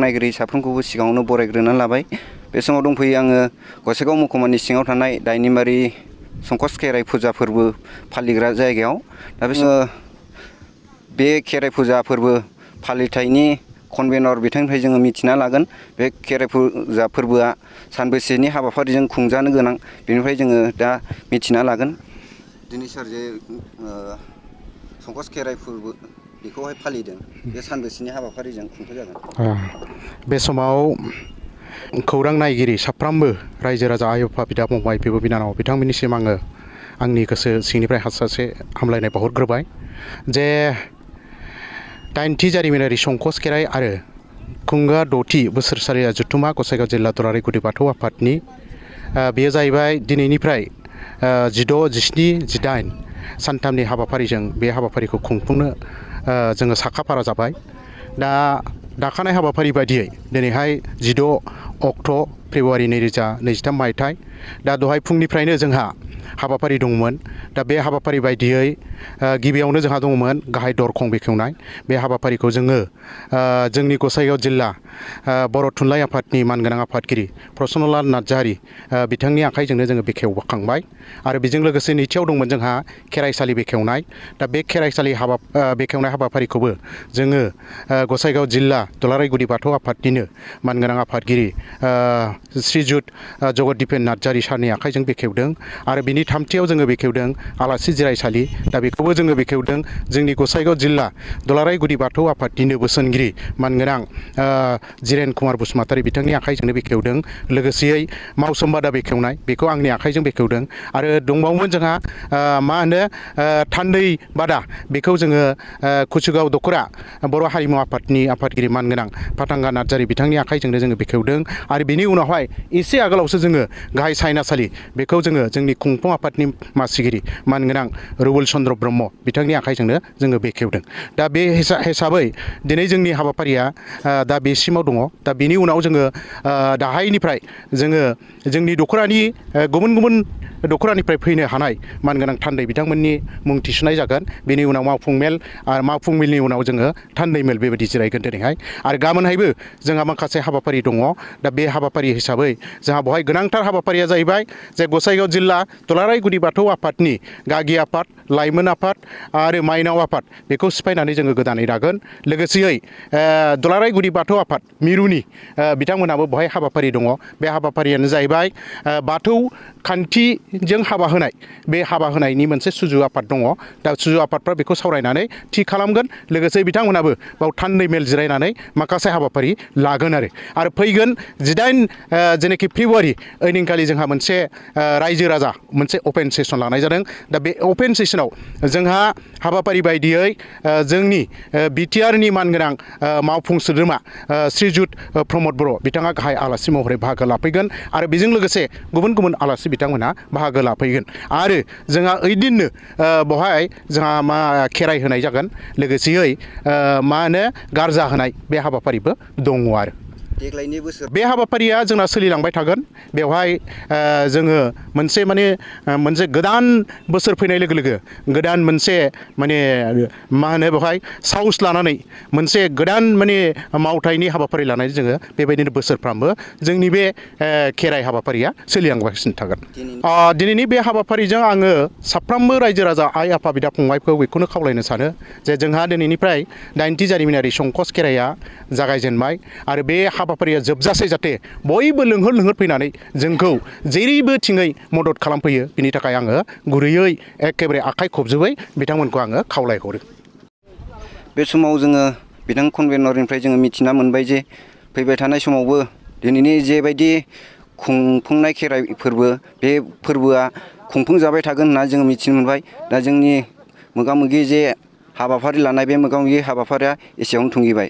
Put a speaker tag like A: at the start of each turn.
A: नायगिरि साफ्रोमखौबो सिगाङावनो बरायग्रोना लाबाय। बे समाव दंफैयो आङो गसाइगाव महकुमानि सिङाव थानाय दायनिमारि संकस खेराइ फुजा फोरबो फालिग्रा जायगायाव। दा बे खेराइ फुजा फोरबो फालिथायनि कनभेनर बिथांनिफ्राय जोङो मिथिना लागोन बे खेराइ फुजा फोरबोआ सानबेसेनि हाबाफारिजों खुंजानो गोनां बेनिफ्राय जोङो दा मिथिना लागोन। दिनै सार जे संकस खेराइ फोरबो बेखौहाय फालिदों बे सानबेसेनि हाबाफारिजों खुंथाय जागोन?
B: बे समाव खौरां नायगिरि साफ्रोमबो रायजो राजा आइ आफा बिदा फंबाय बिब' बिनानाव बिथांमोननिसिम आङो आंनि गोसो सिंनिफ्राय हाजासे हामलायनाय बावहरग्रोबाय जे 8थि जारिमिनारि संकस खेराइ आरो खुंगा 6थि बोसोरसालिया जथुम्मा गसाइगाव जिल्ला दुलाराय गुदि बाथौ आफादनि बेयो जाहैबाय दिनैनिफ्राय 16, 17, 18 सानथामनि हाबाफारिजों बे हाबाफारिखौ खुंफुंनो जोङो साखाफारा जाबाय। दा दाखानाय हाबाफारि बायदियै दिनैहाय 16 अक्ट' फेब्रुवारि 2023 मायथाइ। दा दहाय फुंनिफ्रायनो जोंहा हाबाफारि दंमोन। दा बे हाबाफारि बायदियै गिबियावनो जोंहा दंमोन गाहाय दरखं बेखेवनाय। बे हाबाफारिखौ जोङो जोंनि गसाइगाव जिल्ला बर' थुनलाइ आफादनि मानगोनां आफादगिरि प्रसन्नलाल नार्जारि बिथांनि आखाइजोंनो जोङो बेखेवखांबाय। आरो बेजों लोगोसे नैथियाव दंमोन जोंहा खेराइसालि बेखेवनाय। दा बे खेराइसालि बेखेवनाय हाबाफारिखौबो जोङो गसाइगाव जिल्ला दुलाराय गुदि बाथौ आफादनिनो मानगोनां आफादगिरि श्रीजुत जगत दिपेन नार्जारि सारनि आखाइजों बेखेवदों। आरो बिनि थामथियाव जोङो बेखेवदों आलासि जिरायसालि। दा बेखौबो जोङो बेखेवदों जोंनि गसाइगाव जिल्ला दुलाराय गुदि बाथौ आफादनिनो बोसोनगिरि मानगोनां जिरेन कुमार बसुमतारी बिथांनि आखाइजोंनो बेखेवदों। लोगोसेयै मावसोमबादा बेखेवनाय बेखौ आंनि आखाइजों बेखेवदों। आरो दंबावोमोन जोंहा थान्दै बादा बेखौ जोङो कुसुगाव दख'रा बर' हारिमु आफादनि आफादगिरि मानगोनां फाथांगा नार्जारि बिथांनि आखाइजोंनो जोङो बेखेवदों। आरो बिनि उनावहाय एसे आगोलावसो जोङो गाहाय सायनासालि बेखौ जोङो जोंनि खुंफुं आफादनि मासिगिरि मानगोनां रुबुल चन्द्र ब्रह्म बिथांनि आखाइजोंनो जोङो बेखेवदों। दा बे हिसाबै दिनै जोंनि हाबाफारिया दा बेसिमाव दङ। दा बिनि उनाव जोङो दाहायनिफ्राय जोङो जोंनि दख'रानि गुबुन गुबुन दख'रानिफ्राय फैनो हानाय मानगोनां थान्दै बिथांमोननि मुं थिसननाय जागोन। बेनि उनाव मावफुं मेल आरो मावफुं मेलनि उनाव जोङो थान्दै मेल बेबायदि जिरायगोन दिनैहाय। आरो गाबोनहायबो जोंहा माखासे हाबाफारि दङ। दा बे हाबाफारि हिसाबै जोंहा बेवहाय गोनांथार हाबाफारिया जाहैबाय जे गसाइगाव जिल्ला दुलाराय गुदि बाथौ आफादनि गागि आफाद, लाइमोन आफाद आरो माइनाव आफाद बेखौ सिफायनानै जोङो गोदानै दागोन। लोगोसेयै दुलाराय गुदि बाथौ आफाद मिरुनि बिथांमोनहाबो बेवहाय हाबाफारि दङ। बे हाबाफारियानो जाहैबाय बाथौ खान्थिजों हाबा होनाय। बे हाबा होनायनि मोनसे सुजु आफाद दङ। दा सुजु आफादफ्रा बेखौ सावरायनानै थि खालामगोन। लोगोसे बिथांमोनहाबो बाव थान्दै मेल जिरायनानै माखासे हाबाफारि लागोन। आरो फैगोन 18 जेनाखि फेब्रुवारि ओइदिनखालि जोंहा मोनसे रायजो राजा मोनसे अपेन सेसन लानाय जादों। दा बे अपेन सेसनाव जोंहा हाबाफारि बायदियै जोंनि बिटिआरनि मानगोनां मावफुं सोद्रोमा श्रीजुत प्रमद बर' बिथाङा गाहाय आलासि महरै बाहागो लाफैगोन। आरो बेजों लोगोसे गुबुन गुबुन आलासि बिथांमोनहा बाहागो लाफैगोन। आरो जोंहा ओइदिननो बेवहाय जोंहा खेराइ होनाय जागोन। लोगोसेयै गारजा होनाय बे हाबाफारिबो दङ। आरो
A: देग्लायनि बोसोर
B: बे हाबाफारिया जोंना सोलिलांबाय थागोन। बेवहाय जोङो मोनसे गोदान बोसोर फैनाय लोगो लोगो गोदान मोनसे बेवहाय साहस लानानै मोनसे गोदान मावथायनि हाबाफारि लानानै जोङो बेबायदिनो बोसोरफ्रामबो जोंनि बे खेराइ हाबाफारिया सोलिलांगासिनो थागोन। दिनैनि बे हाबाफारिजों आङो साफ्रोमबो रायजो राजा आइ आफा बिदा फंबायखौ बेखौनो खावलायनो सानो जे जोंहा दिनैनिफ्राय 8थि जारिमिनारि संकस खेराइया जागायजेनबाय। आरो बे हाबाफारिया जोबजासे जाहाथे बयबो लैहोर लैहोर फैनानै जोंखौ जेरैबोथिङै मदद खालामफैयो बिनि थाखाय आङो गुरैयै एखेबारे आखाइ खबजोबै बिथांमोनखौ आङो खावलायहरो।
A: बे समाव जोङो बिथां कनभेनरनिफ्राय जोङो मिथिना मोनबाय जे फैबाय थानाय समावबो दिनैनि जेबायदि खुंफुंनाय खेराइ फोरबो बे फोरबोआ खुंफुंजाबाय थागोन होनना जोङो मिथिनो मोनबाय। दा जोंनि मोगा मोगि जे हाबाफारि लानाय बे मोगा मोगि हाबाफारिया एसेयावनो थुंगिबाय।